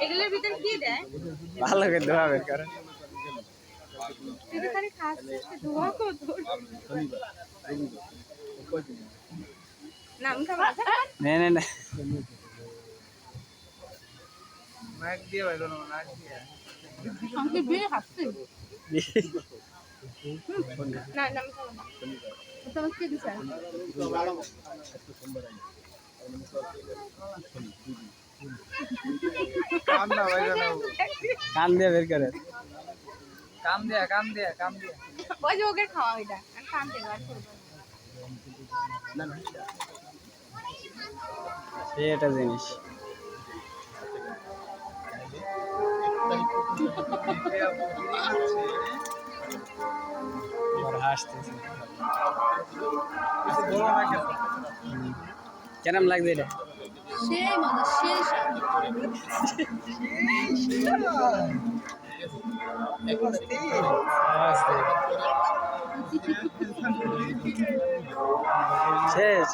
এগুলোর ভিতর কি দেয়? ভালো করে ধোয়া বের করে। তুই তো খালি খাচ্ছিস, ধোয়া কত? না আমি খাবো না। নে নে নে নাক দিয়ে বাইরো না, নাক দিয়ে। আমি কি বিয়ে খাচ্ছি? না না আমি খাবো না। তোমার কি দিছে? কাম না বাইরো না। কান দিয়ে বের করে। কাম দিয়া, কাম দিয়া, কাম দিয়া। ওই যে ওকে খাওয়া ওইটা আমি কানতে বার করবো না। এটা জিনিস হাসতেছে বলো না কেন? কেরম লাগছে এটা? সেই মজা সেই স্বাদ। শেষ